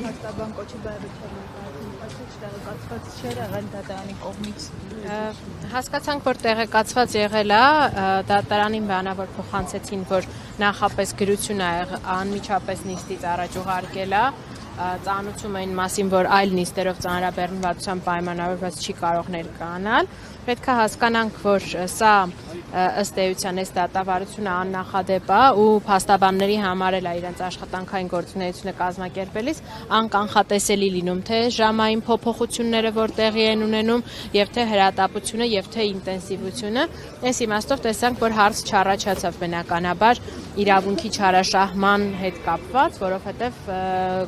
Փաստաբան կոչի տեղեկացված չէր եղել դատարանի կողմից։ Հասկացանք, որ տեղեկացված եղել է, դատարանին բանավոր փոխանցեցին, որ նախապես գրություն է անմիջապես նիստից առաջ ուղարկել է, ծանուցում այն մասին, որ այլ նիստերով ծանրաբեռնվածության պայմանավորված չի կարող ներկայանալ։ Պետք է հասկանանք, որ սա ըստ էության այս դատավարությունը աննախադեպ է ու փաստաբանների համար էլ է իրենց աշխատանքային գործունեությունը կազմակերպելիս անկանխատեսելի լինում, թե ժամային փոփոխությունները որ տեղի են ունենում, եւ թե հրատապությունը, եւ թե ինտենսիվությունը։ Այս իմաստով տեսանք, որ հարց չառաջացավ բնականաբար իրավունքի չարաշահման հետ կապված, որովհետեւ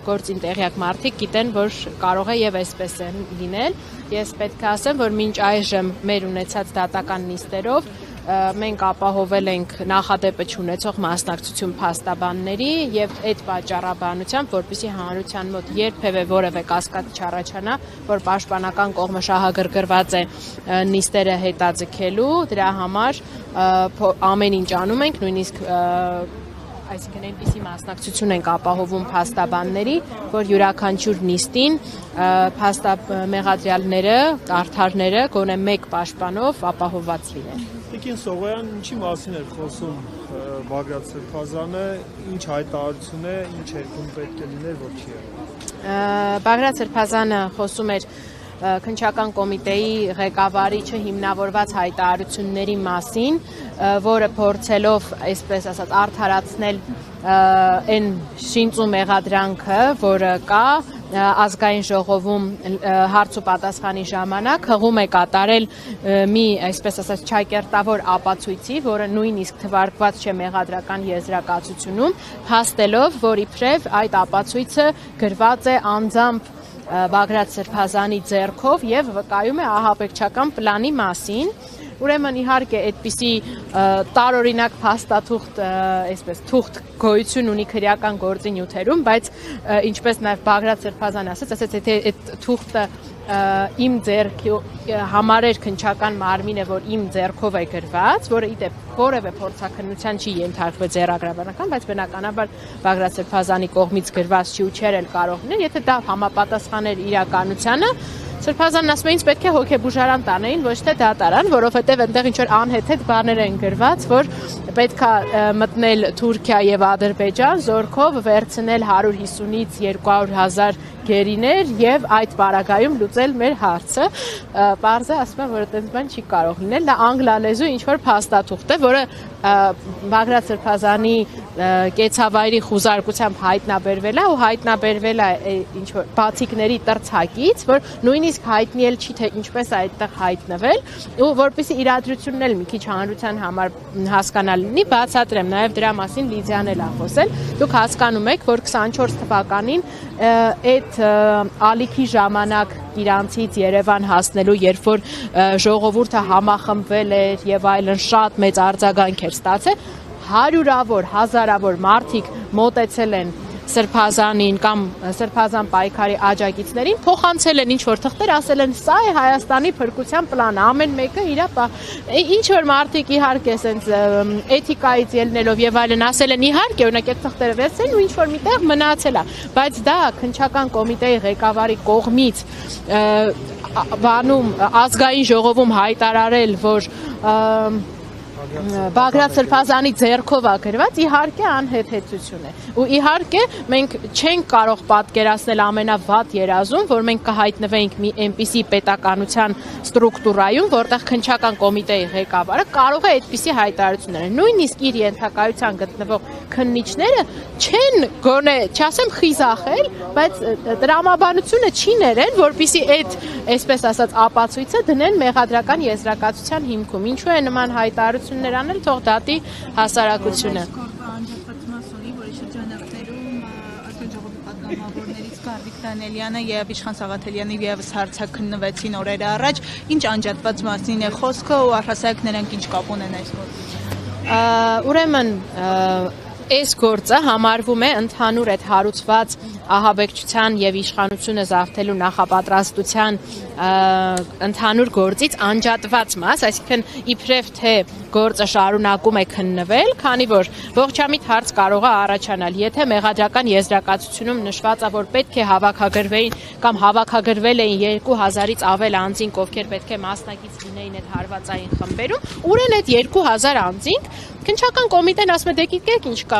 գործին տեղյակ մարդիկ գիտեն, որ կարող է եւ այսպես է լինել։ Ես պետք է ասեմ, որ մինչ այժմ մեր ունեցած դատական նիստերով մենք ապահովել ենք նախադեպը չունեցող մասնակցություն փաստաբանների եւ այդ պատճառաբանությամբ, որպեսզի հանրության մոտ երբևէ որևէ կասկած չառաջանա, որ պաշտպանական կողմը շահագրգռված է նիստերը հետաձգելու, դրա համար ամեն ինչ անում ենք, նույնիսկ այսինքն այնպիսի մասնակցություն ենք ապահովում փաստաբանների, որ յուրաքանչյուր նիստին մեղադրյալները, արդարները գոնե մեկ պաշտպանով ապահովված լինեն։ Տիկին Սողոյան ինչի մասին էր խոսում Բագրատ Սրբազանը, ինչ հայտարարություն է, ինչ երկում պետք է լիներ, որ չի եղել։ Բագրատ Սրբազանը խոսում էր քննչական կոմիտեի ղեկավարի չհիմնավորված հայտարարությունների մասին, որը փորձելով, այսպես ասած, արդարացնել այն շինծ ու մեղադրանքը, որը կա ազգային ժողովում հարց ու պատասխանի ժամանակ հղում է կատարել մի, այսպես ասած, չակերտավոր ապացույցի, որը նույնիսկ թվարկված չէ մեղադրական եզրակացությունում, փաստելով, որ իբրև այդ ապացույցը գրված է անձամբ Բագրատ Սրբազանի ձեռքով եւ վկայում է ահաբեկչական պլանի մասին։ Ուրեմն իհարկե այդպիսի տարօրինակ փաստաթուղթ, այսպես թուղթ գոյություն ունի քրեական գործի նյութերում, բայց ինչպես նաև Բագրատ Սրբազանը ասաց, եթե այդ թուղթը իմ ձեռքի համարեր քննչական մարմինը, որ իմ ձեռքով է գրված, որը իդեպ որևէ փորձաքննության չի ենթարկվել ձեռագրաբանական, բայց բնականաբար Բագրատ Սրբազանի կողմից գրված չի ու չէր էլ կարող լինել, եթե դա համապատասխաներ իրականությանը, Սրբազանն ասում է, ինձ պետք է հոգեբուժարան տանեին, ոչ թե դատարան, որովհետև այնտեղ ինչ-որ անհեթեթ բաներ են գրված, որ պետք է մտնել Թուրքիա եւ Ադրբեջան, զորքով վերցնել 150-ից 200,000 գերիներ եւ այդ պարագայում լուծել մեր հարցը։ Պարզը ասում է, որ այդպես բան չի կարող լինել, դա անգլալեզու ինչ-որ փաստաթուղթ է, որը Բագրատ Սրբազանի կեցավայրի խուզարկությամբ հայտնաբերվել է ու հայտնաբերվել է ինչ-որ բացիկների տրցակից, որ նույնիսկ հայտնի էլ չի, թե ինչպես է այդտեղ հայտնվել, ու որպեսզի իրադրությունն էլ մի քիչ հանրության համար հասկանալ լինի, բացատրեմ, նաև դրա մասին Լիդիան էլ է խոսել։ Դուք հասկանում եք, որ 24 թվականին այդ ալիքի ժամանակ իրանցից Երևան հասնելու, երբ որ ժողովուրդը համախմբվել էր եւ այլն շատ մեծ արձագանք էր ստացել, հարյուրավոր, հազարավոր մարդիկ մոտեցել են Սրբազանին կամ Սրբազան պայքարի աջակիցներին, փոխանցել են ինչ-որ թղթեր, ասել են սա է Հայաստանի փրկության պլանը, ամեն մեկը իր ինչ-որ մարդիկ իհարկե ասենց էթիկայից ելնելով եւ այլն ասել են իհարկե, օրինակ այդ թղթերը վերցրին ու ինչ-որ միտեղ մնացել է, բայց դա քննչական կոմիտեի ղեկավարի կողմից բանում ազգային ժողովում հայտարարել, որ Բագրատ Սրբազանի ձեռքով է գրված, իհարկե անհեթեթություն է։ Ու իհարկե մենք չենք կարող պատկերացնել ամենավատ երազում, որ մենք կհայտնվենք մի այնպիսի պետականության ստրուկտուրայում, որտեղ քննչական կոմիտեի ղեկավարը կարող է այդպիսի հայտարարություններ։ Նույնիսկ իր ենթակայության գտնվող քննիչները չեն գոնե, չասեմ խիզախել, բայց տրամաբանությունը չի ներել, որպեսզի այդ, այսպես ասած, ապացույցը դնեն մեղադրական եզրակացության հիմքում։ Ինչու է նման հայտարարություններ անել, թող դատի հասարակությունը։ Գարվիկ Դանելյանը եւ Իշխան Սաղաթելյանը եւս հարցաքննվեցին օրեր առաջ, ինչ անջատված մասին է խոսքը ու առհասարակ նրանք ինչ կապ ունեն այս գործին։ Ուրեմն Այս գործը համարվում է ընդհանուր այդ հարուցված ահաբեկչության եւ իշխանությունը զավթելու նախապատրաստության ընդհանուր գործից անջատված մաս, այսինքն իբրև թե գործը շարունակում է քննվել, քանի որ ողջամիտ հարց կարող է առաջանալ, եթե մեղադրական եզրակացությունում նշված է, որ պետք է հավաքագրվեին կամ հավաքագրվել էին 2000-ից ավել անձինք, ովքեր պետք է մասնակից լինեին այդ հարվածային խմբերում, ուր են այդ 2000 անձինք, Քննչական կոմիտեն ասում է դե գիտեք ինչ կա,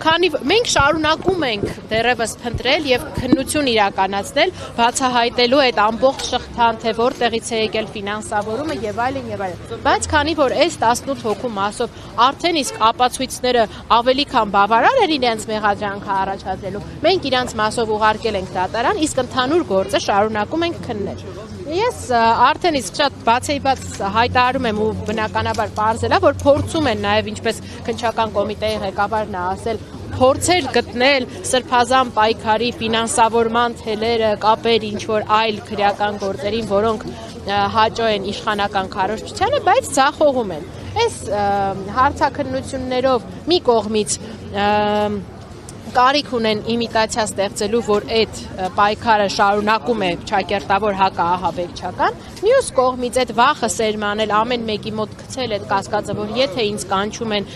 քանի մենք շարունակում ենք դեռևս փնտրել եւ քննություն իրականացնել, բացահայտելու այդ ամբողջ շղթան, թե որտեղից է եկել ֆինանսավորումը եւ այլն եւ այլն։ Բայց քանի որ այս 18 հոգու մասով արդեն իսկ ապացույցները ավելի քան բավարար են իրենց մեղադրանքը առաջադրելու, մենք իրանց մասով ուղարկել ենք դատարան, իսկ ընդհանուր գործը շարունակում ենք քննել։ Ես արդեն իսկ շատ բացեիբաց հայտարարում եմ ու բնականաբար պարզել է, որ փորձում են նաև ինչպես քննչական կոմիտեի ղեկավարն է ասել, փորձեր գտնել սրբազան պայքարի ֆինանսավորման թելերը, կապեր ինչ-որ այլ քրեական գործերին, որոնք հաճո են իշխանական քարոզչությանը, բայց ձախողում են։ Այս հարցաքննություններով մի կողմից կարիք ունեն իմիտացիա ստեղծելու, որ այդ պայքարը շարունակում է ճակերտավոր հակաահաբեկչական, մյուս կողմից այդ վախը սերմանել ամեն մեկի մոտ գցել այդ կասկածը, որ եթե ինձ կանչում են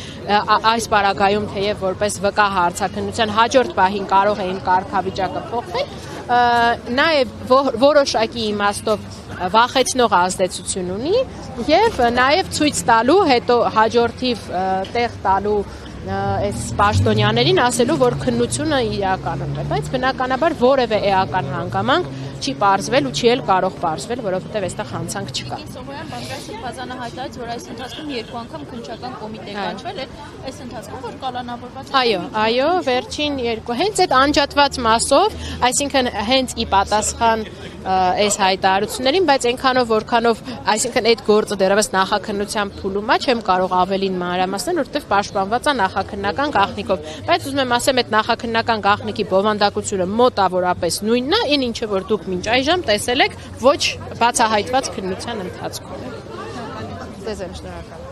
այս պարագայում թեև որպես վկա հարցաքննության հաջորդ պահին կարող էին կարգավիճակը փոխվել, նաև որոշակի իմաստով վախեցնող ազդեցություն ունի եւ նաև ցույց տալու հետո հաջորդիվ տեղ տալու այս պաշտոնյաներին ասելու, որ քննությունը իրականում է, բայց բնականաբար որևէ էական հանգամանք չի պարզվել ու չի էլ կարող պարզվել, որովհետև այստեղ հանցանք չկա։ Սովորաբար Բագրատ Սրբազանը հայտարարեց, որ այս ընթացքում 2 անգամ քննչական կոմիտե կանչվել է, այս ընթացքում որ կալանավորված է։ Այո, վերջին 2, հենց այդ անջատված մասով, այսինքն հենց ի պատասխան այս հայտարարություններին, բայց այնքանով որքանով, այսինքն այդ գործը դեռևս նախաքննության փուլում է, չեմ կարող ավելին մանրամասնել, որովհետև պաշտպանված է նախաքննական գաղտնիքով, բայց ուզում եմ ասեմ, այդ նախաքննական գաղտնիքի բովանդակությունը մոտավորապես նույնն է, այն ինչը որ դուք մինչ այժմ տեսել եք ոչ բացահայտված քննության ընթացքում։ Ձեզ եմ շնորհակալ։